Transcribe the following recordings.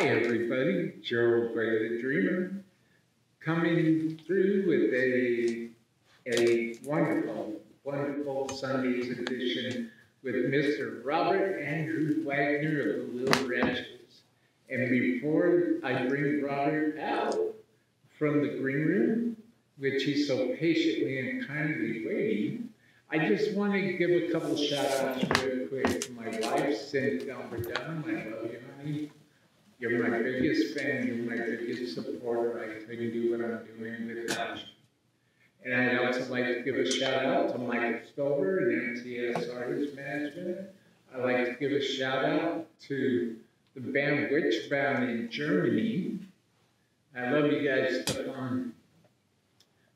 everybody, Gerald Gray the Dreamer, coming through with a wonderful, wonderful Sunday's edition with Mr. Robert Andrew Wagner of the Little Wretches. And before I bring Robert out from the green room, which he's so patiently and kindly waiting, I just want to give a couple shout-outs real quick to my wife, Cynthia Dunham. I love you, honey. You're my biggest fan. You're my biggest supporter. I couldn't do what I'm doing without you. And I'd also like to give a shout-out to Michael Stover and MTS Artist Management. I'd like to give a shout-out to the Vanquish band in Germany. I love you guys, Stefan.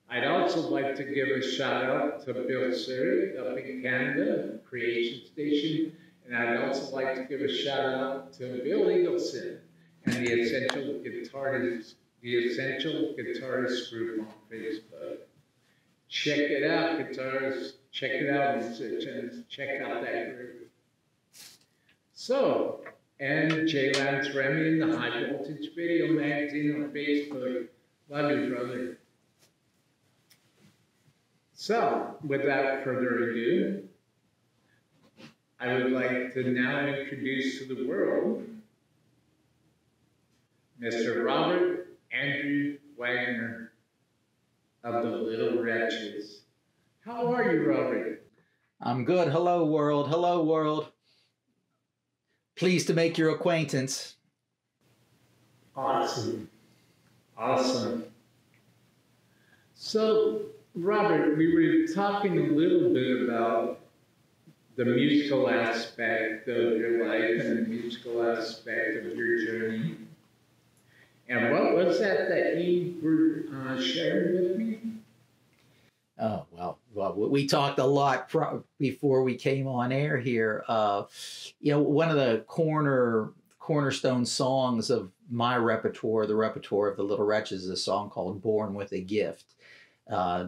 I'd also like to give a shout out to Bill Surrey up in Canada, Creation Station, and I'd also like to give a shout out to Bill Eagleson and the Essential Guitarist group on Facebook. Check it out, guitarists. Check it out, musicians. Check out that group. So, and Jay Lance Remy in the High Voltage Video Magazine on Facebook. Love you, brother. So, without further ado, I would like to now introduce to the world Mr. Robert Andrew Wagner of the Little Wretches. How are you, Robert? I'm good. Hello, world. Hello, world. Pleased to make your acquaintance. Awesome. Awesome. So, Robert, we were talking a little bit about the musical aspect of your life and the musical aspect of your journey. And what was that you were sharing with me? Oh, well, we talked a lot before we came on air here. One of the cornerstone songs of my repertoire, the repertoire of the Little Wretches, is a song called "Born with a Gift."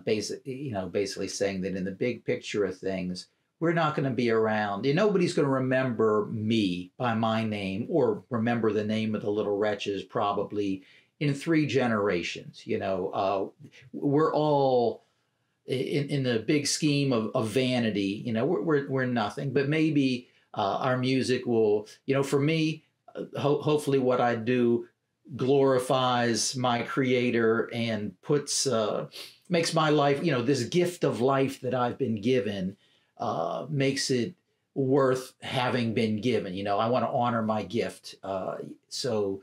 Basically saying that in the big picture of things, we're not going to be around. Nobody's going to remember me by my name or remember the name of the Little Wretches probably in 3 generations. We're all in the big scheme of vanity. We're nothing, but maybe our music will, for me, hopefully what I do glorifies my creator and makes my life, this gift of life that I've been given, makes it worth having been given. I want to honor my gift. So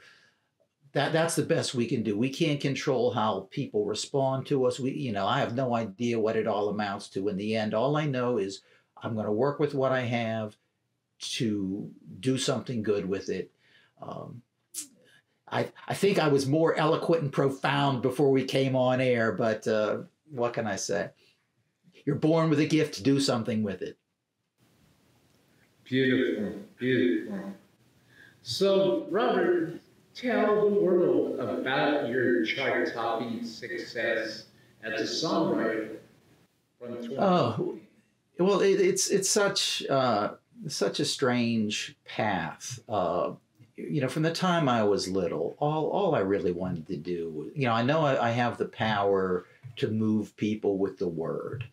that's the best we can do. We can't control how people respond to us. I have no idea what it all amounts to in the end. All I know is I'm going to work with what I have to do something good with it. I think I was more eloquent and profound before we came on air, but what can I say? You're born with a gift to do something with it. Beautiful, beautiful. So, Robert, tell the world about your chart-topping success as a songwriter from 2020. Oh, well, it's such a strange path. From the time I was little, all I really wanted to do, I know I have the power to move people with the word.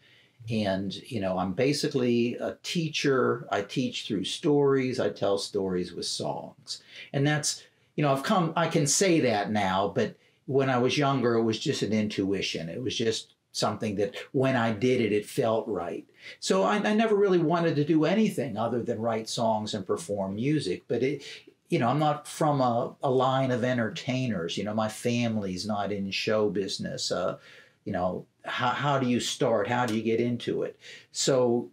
And, I'm basically a teacher. I teach through stories. I tell stories with songs. And that's, I can say that now, but when I was younger, it was just an intuition. It was just something that when I did it, it felt right. So I never really wanted to do anything other than write songs and perform music. But I'm not from a line of entertainers. My family's not in show business. How do you start? How do you get into it? So,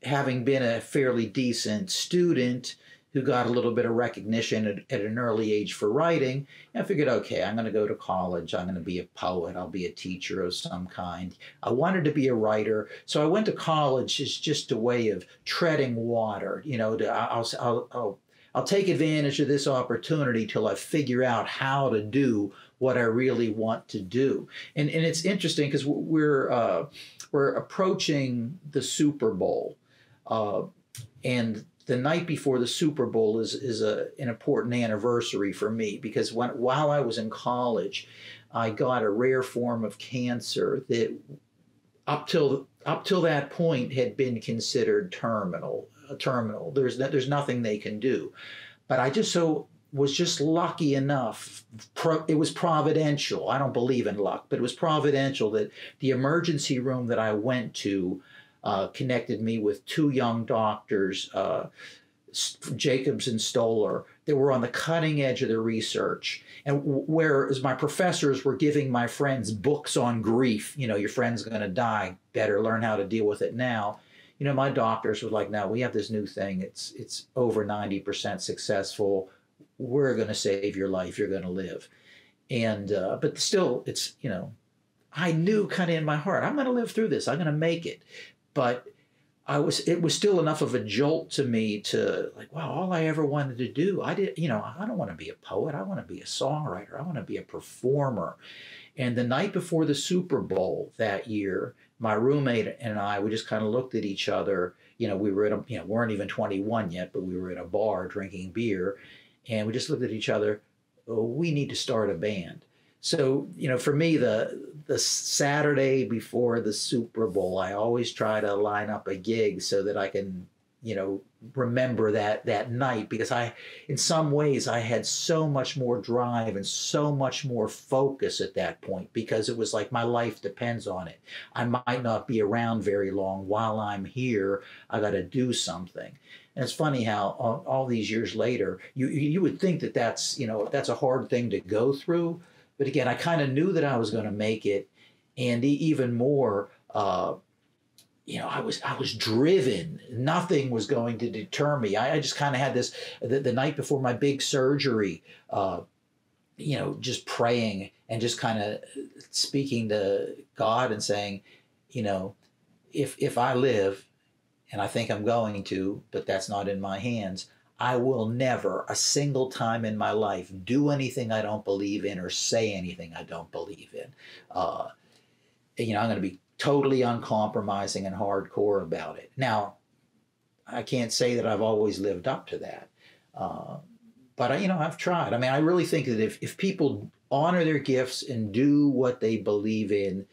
having been a fairly decent student who got a little bit of recognition at an early age for writing, I figured, okay, I'm going to go to college. I'm going to be a poet. I'll be a teacher of some kind. I wanted to be a writer. So I went to college as just a way of treading water. I'll take advantage of this opportunity till I figure out how to do what I really want to do. And it's interesting because we're approaching the Super Bowl. And the night before the Super Bowl is an important anniversary for me, because while I was in college, I got a rare form of cancer that up till that point had been considered terminal. There's nothing they can do. But I was just lucky enough. It was providential. I don't believe in luck, but it was providential that the emergency room that I went to connected me with two young doctors, Jacobs and Stoller, that were on the cutting edge of their research. And whereas my professors were giving my friends books on grief, your friend's going to die, better learn how to deal with it now. My doctors were like, no, we have this new thing. It's over 90% successful. We're going to save your life. You're going to live. And, but still, it's, I knew kind of in my heart, I'm going to live through this. I'm going to make it. But it was still enough of a jolt to me to like, wow, all I ever wanted to do, I don't want to be a poet. I want to be a songwriter. I want to be a performer. And the night before the Super Bowl that year, my roommate and I, we just kind of looked at each other. We were at weren't even 21 yet, but we were at a bar drinking beer. And we just looked at each other. Oh, we need to start a band. So, for me, the Saturday before the Super Bowl, I always try to line up a gig so that I can, remember that night, because in some ways, I had so much more drive and so much more focus at that point, because it was like my life depends on it. I might not be around very long. While I'm here, I got to do something. And it's funny how all these years later, you would think that that's a hard thing to go through. But again, I kind of knew that I was going to make it. And even more, I was driven. Nothing was going to deter me. I just kind of had this, the night before my big surgery, just praying and just kind of speaking to God and saying, if I live, and I think I'm going to, but that's not in my hands, I will never a single time in my life do anything I don't believe in or say anything I don't believe in. I'm going to be totally uncompromising and hardcore about it. Now, I can't say that I've always lived up to that. But I've tried. I mean, I really think that if people honor their gifts and do what they believe in,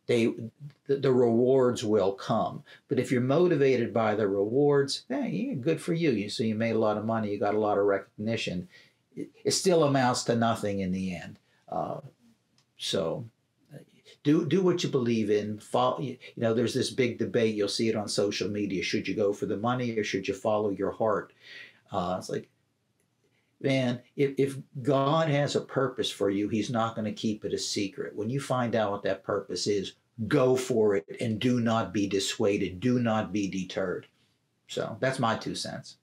the rewards will come. But if you're motivated by the rewards, hey, good for you. So you made a lot of money, you got a lot of recognition. It still amounts to nothing in the end. So do what you believe in. Follow, there's this big debate. You'll see it on social media. Should you go for the money or should you follow your heart? It's like, man, if God has a purpose for you, he's not going to keep it a secret. When you find out what that purpose is, go for it and do not be dissuaded. Do not be deterred. So that's my 2 cents.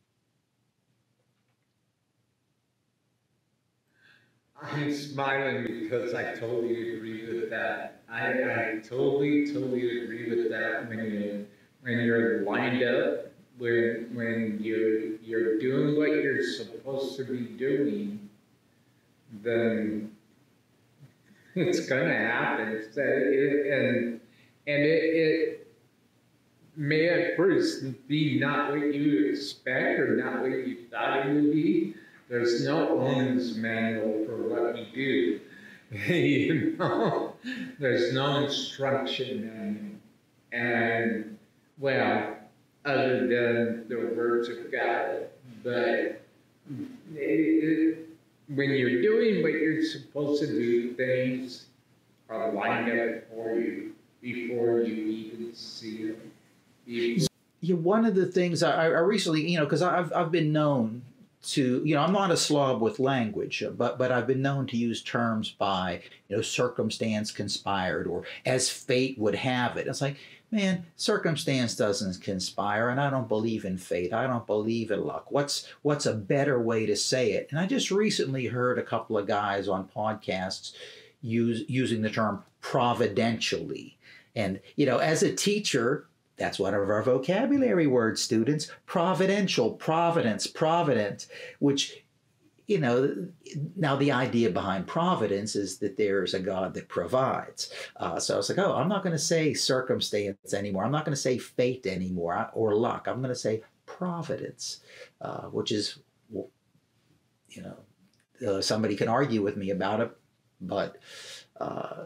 I'm smiling because I totally agree with that. I totally agree with that. When you're lined up, when you're doing what you're supposed to be doing, then it's going to happen. And it may at first be not what you expect or not what you thought it would be. There's no owner's manual for what we do. There's no instruction manual. And, well, other than the words of God. But when you're doing what you're supposed to do, things are lined up for you before you even see them. Yeah, one of the things I recently, because I've been known to, I'm not a slob with language, but I've been known to use terms by, circumstance conspired, or as fate would have it. It's like, man, circumstance doesn't conspire, and I don't believe in fate. I don't believe in luck. What's a better way to say it? And I just recently heard a couple of guys on podcasts using the term providentially. And, as a teacher, that's one of our vocabulary words, students. Providential, providence, provident, which, now the idea behind providence is that there's a God that provides. So I was like, I'm not going to say circumstance anymore. I'm not going to say fate anymore or luck. I'm going to say providence, which is, you know, somebody can argue with me about it, but I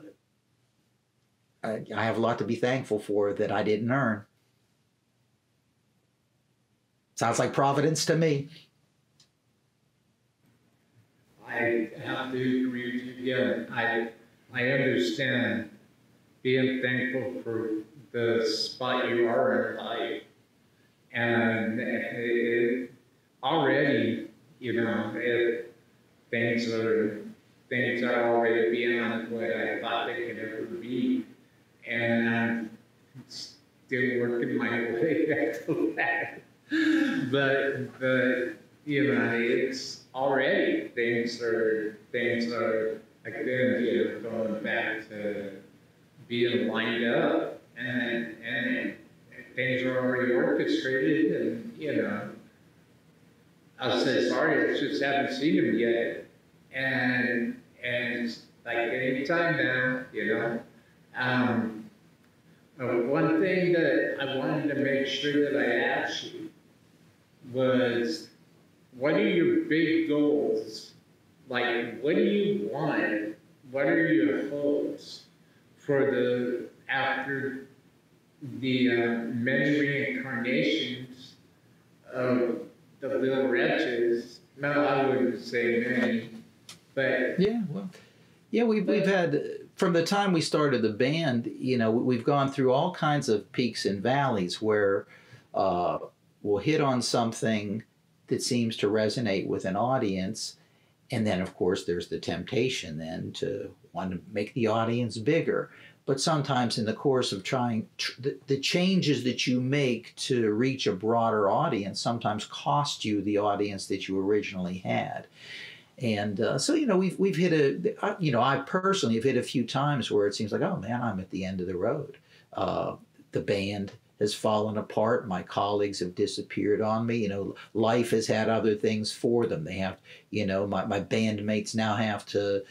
have a lot to be thankful for that I didn't earn. Sounds like providence to me. I have to agree with you again. I understand being thankful for the spot you are in life. And already, you know, things are already beyond what I thought they could ever be. And I'm still working my way up to that. But you know, it's already things are again, you know, going back to being lined up, and things are already orchestrated, and you know, I'll say sorry, I just haven't seen them yet, and like any time now, you know. One thing that I wanted to make sure that I asked you was, what are your big goals? Like, what do you want? What are your hopes for after the many reincarnations of the Little Wretches? No, I wouldn't say many, but yeah, well, yeah, we've had, from the time we started the band, you know, we've gone through all kinds of peaks and valleys where we'll hit on something that seems to resonate with an audience, and then of course there's the temptation then to want to make the audience bigger. But sometimes in the course of trying, the changes that you make to reach a broader audience sometimes cost you the audience that you originally had. And so, you know, we've hit you know, I personally have hit a few times where it seems like, oh man, I'm at the end of the road. The band has fallen apart. My colleagues have disappeared on me. You know, life has had other things for them. They have, you know, my bandmates now have to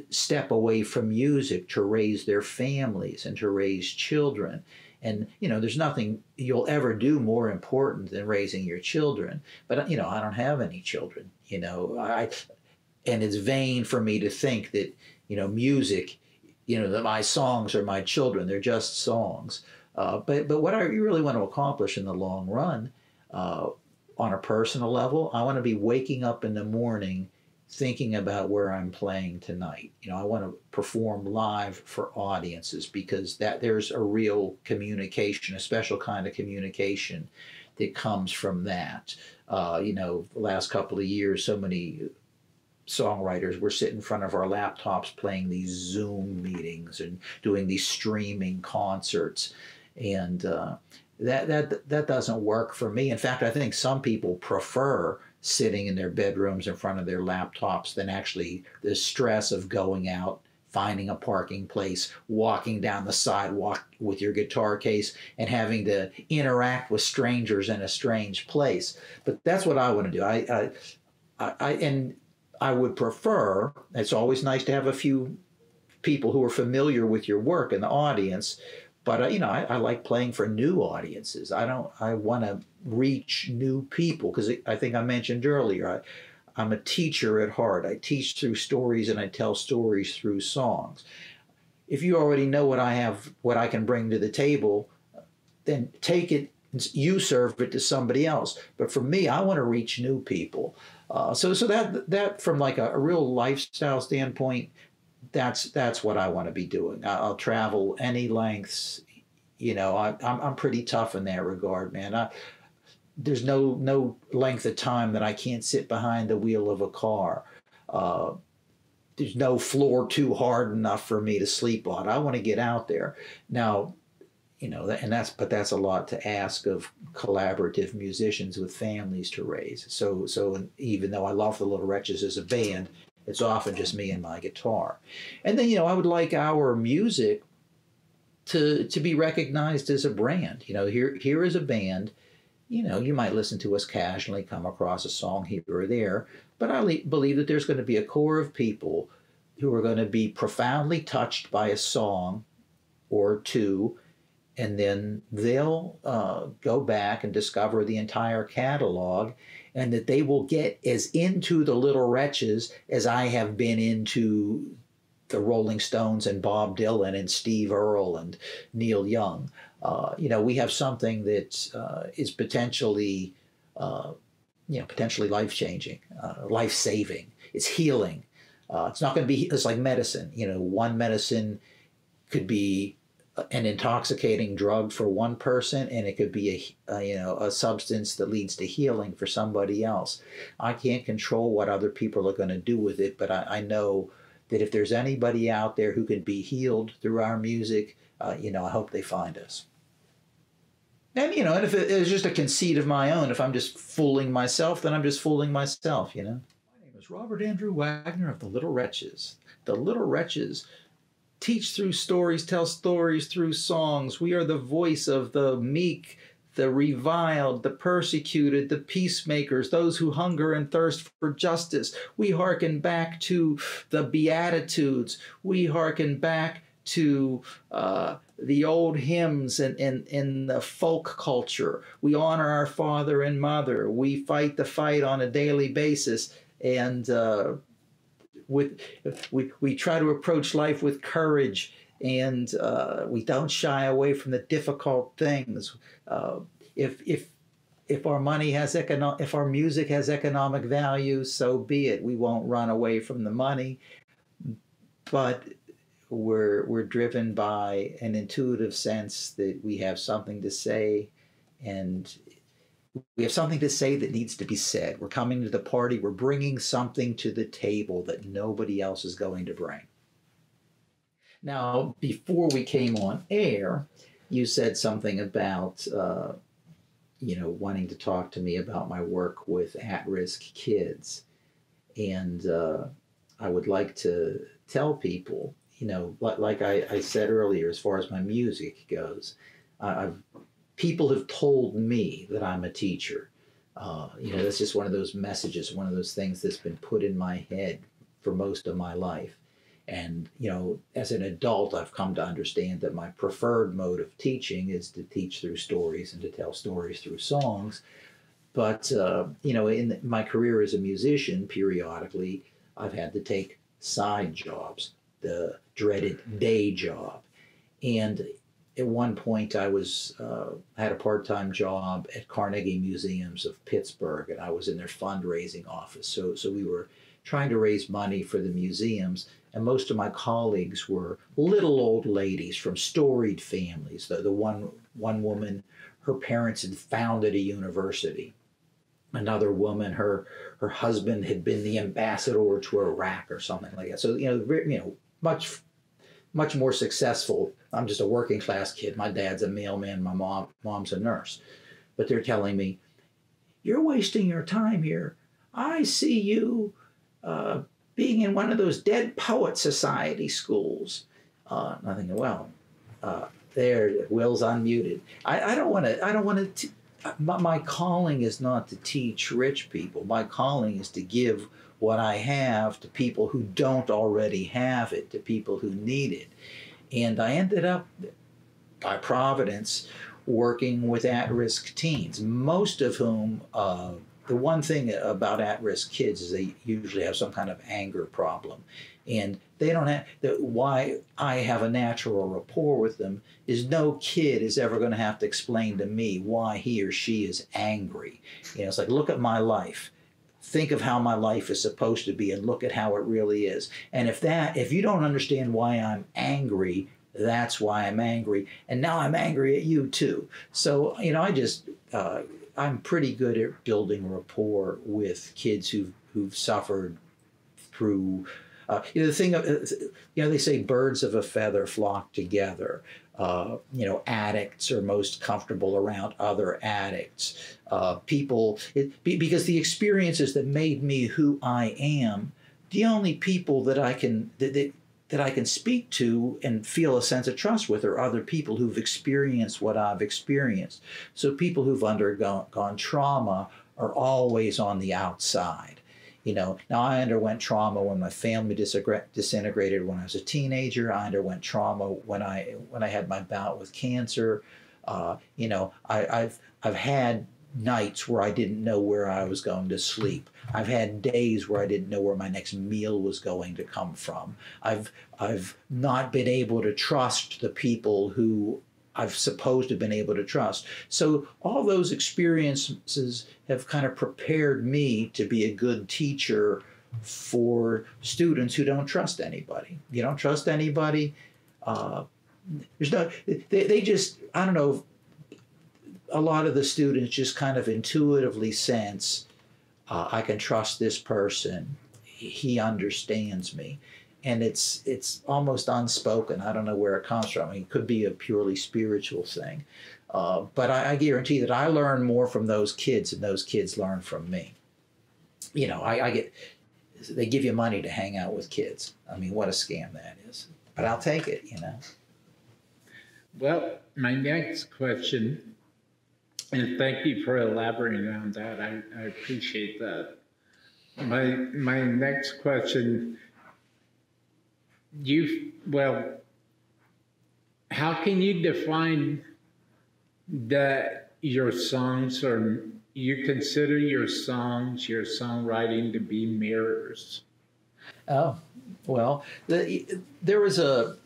step away from music to raise their families and to raise children. And, you know, there's nothing you'll ever do more important than raising your children. But, you know, I don't have any children, you know, and it's vain for me to think that, you know, music, you know, that my songs are my children. They're just songs. But what I really want to accomplish in the long run, on a personal level, I want to be waking up in the morning thinking about where I'm playing tonight. You know, I want to perform live for audiences, because there's a real communication, a special kind of communication that comes from that. You know, the last couple of years, so many songwriters were sitting in front of our laptops playing these Zoom meetings and doing these streaming concerts. And that doesn't work for me. In fact, I think some people prefer sitting in their bedrooms in front of their laptops than actually the stress of going out, finding a parking place, walking down the sidewalk with your guitar case, and having to interact with strangers in a strange place. But that's what I want to do. And I would prefer, it's always nice to have a few people who are familiar with your work in the audience, but you know, I like playing for new audiences. I want to reach new people, because I think I mentioned earlier, I'm a teacher at heart. I teach through stories, and I tell stories through songs. If you already know what I have, what I can bring to the table, then take it, you serve it to somebody else. But for me, I want to reach new people. So that from like a real lifestyle standpoint, that's what I want to be doing. I'll travel any lengths. You know, I'm pretty tough in that regard, man. There's no length of time that I can't sit behind the wheel of a car. There's no floor too hard enough for me to sleep on. I want to get out there. Now, you know, but that's a lot to ask of collaborative musicians with families to raise. So even though I love the Little Wretches as a band, it's often just me and my guitar. And then, you know, I would like our music to be recognized as a brand. You know, here is a band. You know, you might listen to us casually, come across a song here or there, but I believe that there's going to be a core of people who are going to be profoundly touched by a song or two, and then they'll go back and discover the entire catalog, and that they will get as into the Little Wretches as I have been into the Rolling Stones and Bob Dylan and Steve Earle and Neil Young. We have something that is potentially, potentially life-changing, life-saving. It's healing. It's not going to be, it's like medicine. One medicine could be an intoxicating drug for one person, and it could be a substance that leads to healing for somebody else. I can't control what other people are going to do with it, but I know that if there's anybody out there who can be healed through our music, I hope they find us. And and if it's just a conceit of my own, if I'm just fooling myself, then I'm just fooling myself. My name is Robert Andrew Wagner of the Little Wretches. The Little Wretches teach through stories, tell stories through songs. We are the voice of the meek, the reviled, the persecuted, the peacemakers, those who hunger and thirst for justice. We hearken back to the Beatitudes. We hearken back to the old hymns and the folk culture. We honor our father and mother. We fight the fight on a daily basis. And we try to approach life with courage, and we don't shy away from the difficult things. If our money has if our music has economic value, so be it. We won't run away from the money, but we're driven by an intuitive sense that we have something to say, and we have something to say that needs to be said. We're coming to the party. We're bringing something to the table that nobody else is going to bring. Now, before we came on air, you said something about, wanting to talk to me about my work with at-risk kids. And I would like to tell people, like I said earlier, as far as my music goes, people have told me that I'm a teacher. That's just one of those messages, one of those things that's been put in my head for most of my life. And, as an adult, I've come to understand that my preferred mode of teaching is to teach through stories and to tell stories through songs. But, in my career as a musician, periodically, I've had to take side jobs, the dreaded day job. And at one point, I had a part-time job at Carnegie Museums of Pittsburgh, and I was in their fundraising office. So we were trying to raise money for the museums, and most of my colleagues were little old ladies from storied families. The one woman, her parents had founded a university. Another woman, her husband had been the ambassador to Iraq or something like that. So much more successful. I'm just a working class kid. My dad's a mailman. My mom's a nurse. But they're telling me, "You're wasting your time here. I see you being in one of those Dead Poet Society schools." And I'm thinking, well, there, Will's unmuted. I don't want to. My calling is not to teach rich people. My calling is to give what I have to people who don't already have it, to people who need it. And I ended up, by providence, working with at-risk teens, most of whom, the one thing about at-risk kids is they usually have some kind of anger problem. And they don't have, why I have a natural rapport with them is no kid is ever going to have to explain to me why he or she is angry. It's like, look at my life. Think of how my life is supposed to be and look at how it really is. And if you don't understand why I'm angry, that's why I'm angry. And now I'm angry at you too. So, I'm pretty good at building rapport with kids who've suffered through, the thing, they say birds of a feather flock together. Addicts are most comfortable around other addicts. Because the experiences that made me who I am, the only people that I can speak to and feel a sense of trust with are other people who've experienced what I've experienced. So people who've undergone trauma are always on the outside. Now I underwent trauma when my family disintegrated when I was a teenager. I underwent trauma when I had my bout with cancer. I've had nights where I didn't know where I was going to sleep. I've had days where I didn't know where my next meal was going to come from. I've not been able to trust the people who I've supposed to have been able to trust. So all those experiences have kind of prepared me to be a good teacher for students who don't trust anybody. You don't trust anybody. There's no, they just, I don't know, a lot of the students just kind of intuitively sense, I can trust this person. He understands me. And it's almost unspoken. I don't know where it comes from. I mean, it could be a purely spiritual thing. But I guarantee that I learn more from those kids than those kids learn from me. They give you money to hang out with kids. I mean, what a scam that is. But I'll take it, Well, my next question, and thank you for elaborating on that. I appreciate that. My next question, how can you define that your songs are, you consider your songs, your songwriting to be mirrors? Oh, well, there was a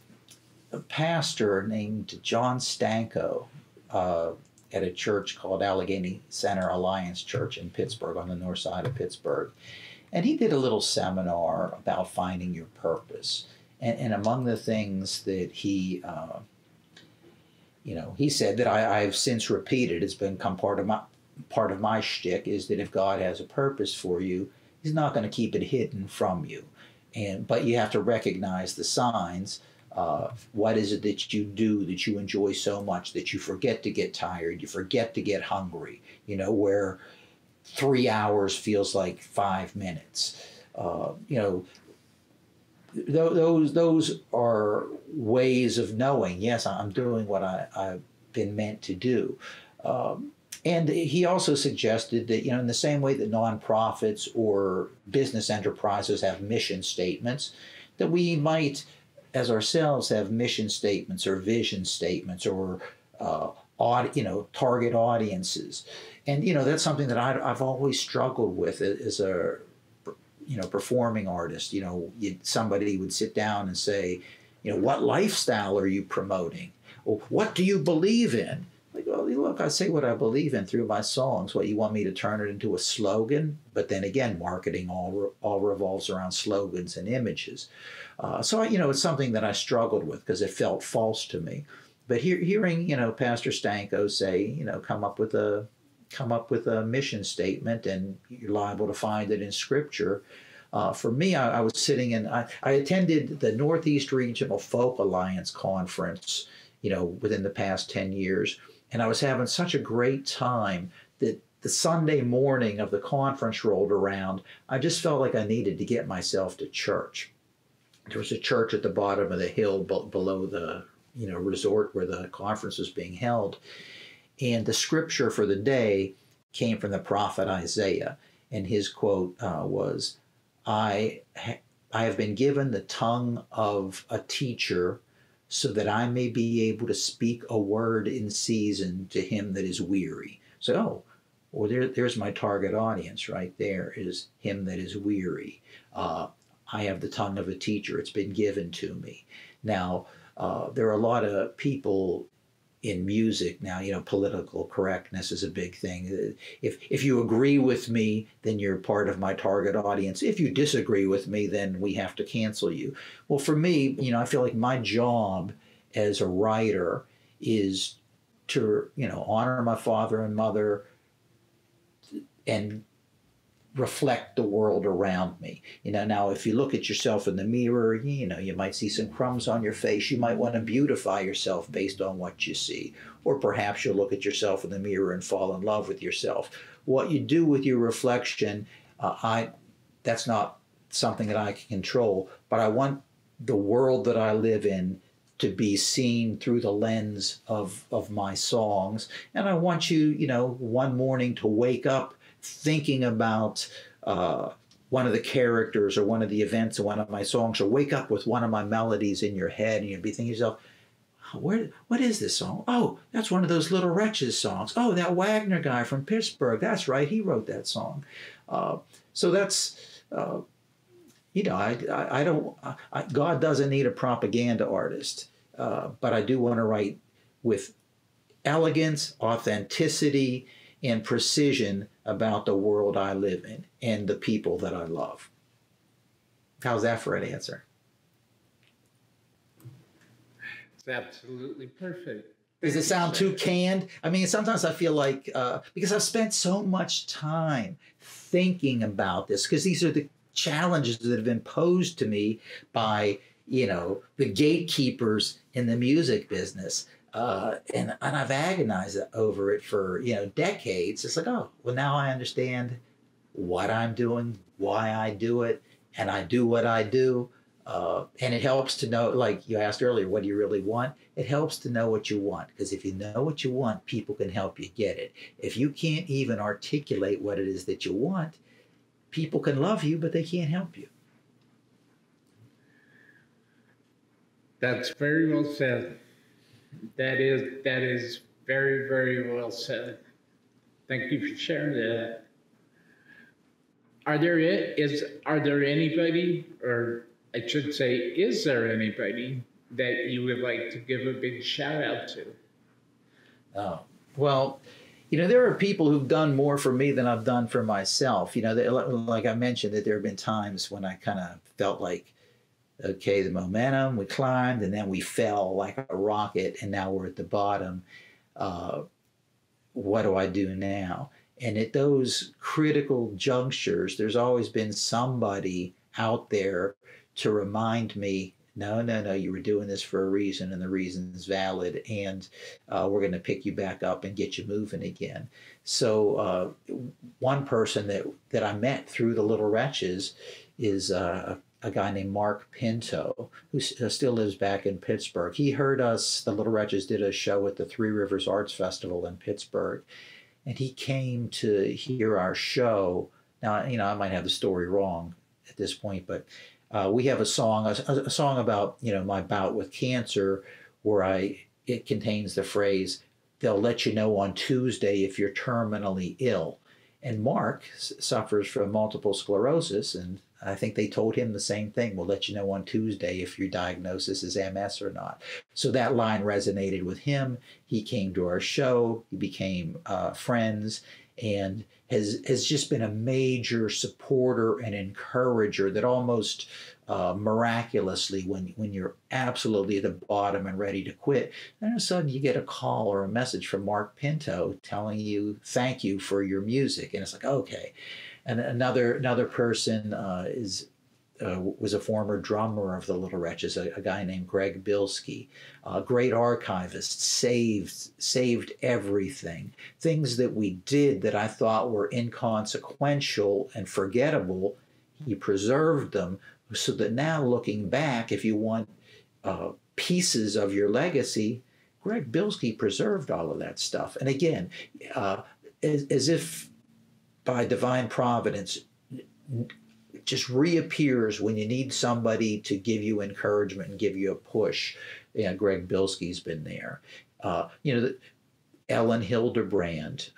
pastor named John Stanko at a church called Allegheny Center Alliance Church in Pittsburgh, on the north side of Pittsburgh. And he did a little seminar about finding your purpose. And among the things that he said that I've since repeated, it's become part of my shtick, is that if God has a purpose for you, he's not going to keep it hidden from you. But you have to recognize the signs. What is it that you do that you enjoy so much that you forget to get tired, you forget to get hungry, where 3 hours feels like 5 minutes. Those are ways of knowing, yes, I'm doing what I've been meant to do. And he also suggested that, in the same way that nonprofits or business enterprises have mission statements, that we might, as ourselves, have mission statements or vision statements or, target audiences. And, that's something that I've always struggled with as a performing artist. Somebody would sit down and say, what lifestyle are you promoting? Or what do you believe in? Like, well, look, I say what I believe in through my songs. What, you want me to turn it into a slogan? But then again, marketing all revolves around slogans and images. So, it's something that I struggled with because it felt false to me. But hearing, Pastor Stanko say, come up with a mission statement, and you're liable to find it in Scripture. For me, I was sitting in, I attended the Northeast Regional Folk Alliance Conference, within the past 10 years. And I was having such a great time that the Sunday morning of the conference rolled around, I just felt like I needed to get myself to church. There was a church at the bottom of the hill below the, resort where the conference was being held. And the scripture for the day came from the prophet Isaiah. And his quote was, I have been given the tongue of a teacher so that I may be able to speak a word in season to him that is weary. So, there's my target audience right there, is him that is weary. I have the tongue of a teacher. It's been given to me. Now, there are a lot of people in music now, political correctness is a big thing. If you agree with me, then you're part of my target audience. If you disagree with me, then we have to cancel you. Well, for me, I feel like my job as a writer is to, honor my father and mother and reflect the world around me. Now if you look at yourself in the mirror, you might see some crumbs on your face. You might want to beautify yourself based on what you see. Or perhaps you'll look at yourself in the mirror and fall in love with yourself. What you do with your reflection, that's not something that I can control, but I want the world that I live in to be seen through the lens of my songs. And I want you, one morning to wake up thinking about one of the characters or one of the events in one of my songs, or wake up with one of my melodies in your head, and you'd be thinking to yourself, what is this song? Oh, that's one of those Little Wretches songs. Oh, that Wagner guy from Pittsburgh. That's right, he wrote that song. So that's, you know, God doesn't need a propaganda artist, but I do want to write with elegance, authenticity, and precision about the world I live in and the people that I love. How's that for an answer? It's absolutely perfect. Does it sound too canned? I mean, sometimes I feel like, because I've spent so much time thinking about this, because these are the challenges that have been posed to me by, you know, the gatekeepers in the music business. And I've agonized over it for, you know, decades. It's like, oh, well, now I understand what I'm doing, why I do it, and I do what I do. And it helps to know, like you asked earlier, what do you really want? It helps to know what you want, because if you know what you want, people can help you get it. If you can't even articulate what it is that you want, people can love you, but they can't help you. That's very well said. That is very, very well said. Thank you for sharing that. Are there anybody, or I should say, is there anybody that you would like to give a big shout out to? Oh, well, you know, there are people who've done more for me than I've done for myself. You know, like I mentioned, that there have been times when I kind of felt like, okay, the momentum, we climbed, and then we fell like a rocket, and now we're at the bottom. What do I do now? And at those critical junctures, there's always been somebody out there to remind me, no, you were doing this for a reason, and the reason's valid, and we're going to pick you back up and get you moving again. So one person that I met through the Little Wretches is a guy named Mark Pinto, who still lives back in Pittsburgh. He heard us, the Little Wretches did a show at the Three Rivers Arts Festival in Pittsburgh, and he came to hear our show. Now, you know, I might have the story wrong at this point, but we have a song about, you know, my bout with cancer, where it contains the phrase, "They'll let you know on Tuesday if you're terminally ill." And Mark suffers from multiple sclerosis, and I think they told him the same thing. We'll let you know on Tuesday if your diagnosis is MS or not. So that line resonated with him. He came to our show. He became friends, and has just been a major supporter and encourager that almost miraculously, when you're absolutely at the bottom and ready to quit, then all of a sudden you get a call or a message from Mark Pinto telling you thank you for your music. And it's like, okay. And another person was a former drummer of the Little Wretches, a guy named Greg Bilski, a great archivist, saved everything. Things that we did that I thought were inconsequential and forgettable, he preserved them, so that now looking back, if you want pieces of your legacy, Greg Bilski preserved all of that stuff. And again, as if by divine providence, just reappears when you need somebody to give you encouragement and give you a push. Yeah, Greg Bilski's been there. You know, Ellen Hildebrand,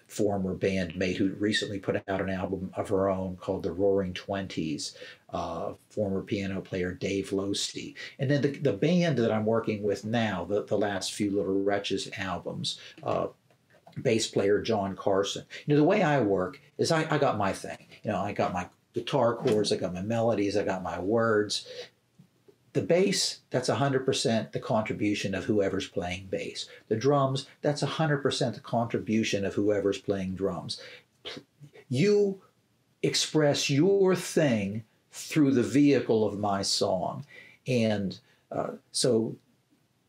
former bandmate who recently put out an album of her own called The Roaring Twenties, former piano player Dave Losey. And then the band that I'm working with now, the last few Little Wretches albums, bass player John Carson. You know, the way I work is I got my thing. You know, I got my guitar chords, I got my melodies, I got my words. The bass, that's 100% the contribution of whoever's playing bass. The drums, that's 100% the contribution of whoever's playing drums. You express your thing through the vehicle of my song. And so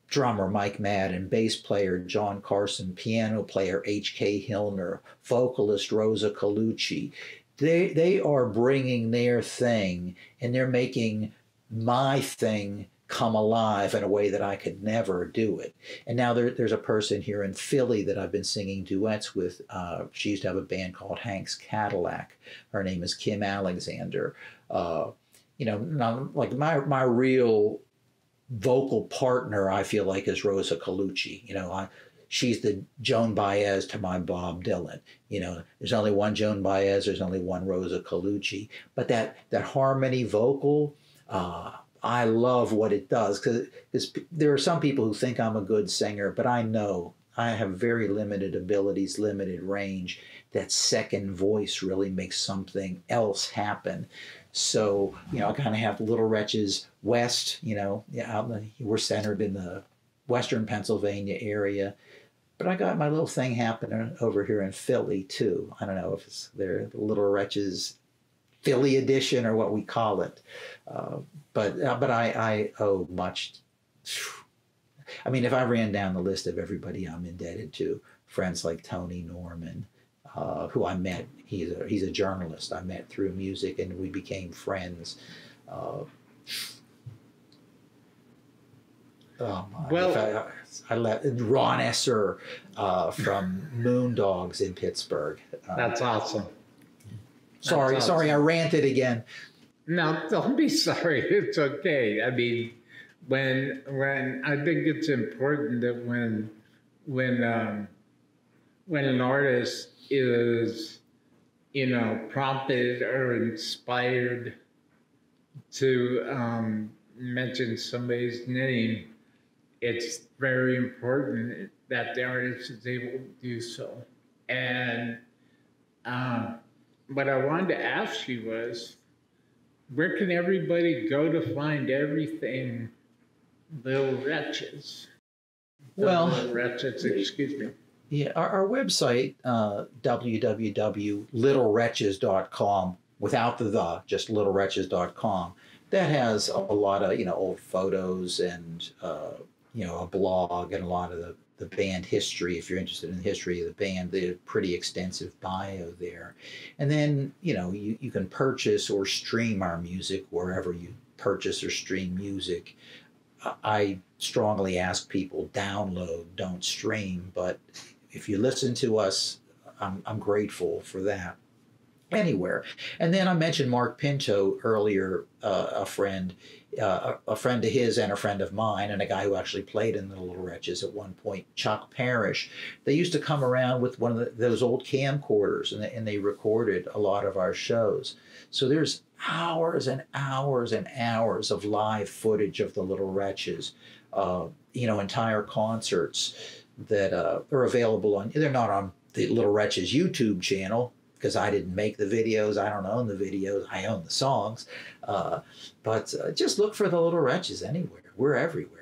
drummer Mike Madden, bass player John Carson, piano player H.K. Hillner, vocalist Rosa Colucci, they are bringing their thing, and they're making my thing come alive in a way that I could never do it. And now there's a person here in Philly that I've been singing duets with. She used to have a band called Hank's Cadillac. Her name is Kim Alexander. You know, now, like my real vocal partner, I feel like, is Rosa Colucci. You know, she's the Joan Baez to my Bob Dylan. You know, there's only one Joan Baez, there's only one Rosa Colucci. But that harmony vocal, I love what it does, because there are some people who think I'm a good singer, but I know I have very limited abilities, limited range. That second voice really makes something else happen. So, you know, I kind of have Little Wretches West, you know, we're centered in the Western Pennsylvania area. But I got my little thing happening over here in Philly, too. I don't know if it's their Little Wretches Philly edition or what we call it. But I owe much. I mean, if I ran down the list of everybody I'm indebted to, friends like Tony Norman, who I met, he's a journalist I met through music, and we became friends. Well, I let Ron Esser from Moondogs in Pittsburgh. That's awesome. Sorry, I ranted again. No, don't be sorry. It's okay. I mean, when I think it's important that when an artist is, you know, prompted or inspired to mention somebody's name, it's very important that the artist is able to do so. And what I wanted to ask you was, where can everybody go to find everything Little Wretches? Little Wretches, excuse me. Yeah, our website, www.littlewretches.com, without the, just littlewretches.com, that has a lot of, you know, old photos and, you know, a blog and a lot of the band history. If you're interested in the history of the band, there's a pretty extensive bio there. And then, you know, you can purchase or stream our music wherever you purchase or stream music. I strongly ask people, download, don't stream. But if you listen to us, I'm grateful for that. Anywhere. And then I mentioned Mark Pinto earlier, a friend of his and a friend of mine, and a guy who actually played in the Little Wretches at one point, Chuck Parrish. They used to come around with one of those old camcorders, and they recorded a lot of our shows. So there's hours and hours and hours of live footage of the Little Wretches, you know, entire concerts that are available on, they're not on the Little Wretches YouTube channel, because I didn't make the videos. I don't own the videos. I own the songs. But just look for the Little Wretches anywhere. We're everywhere.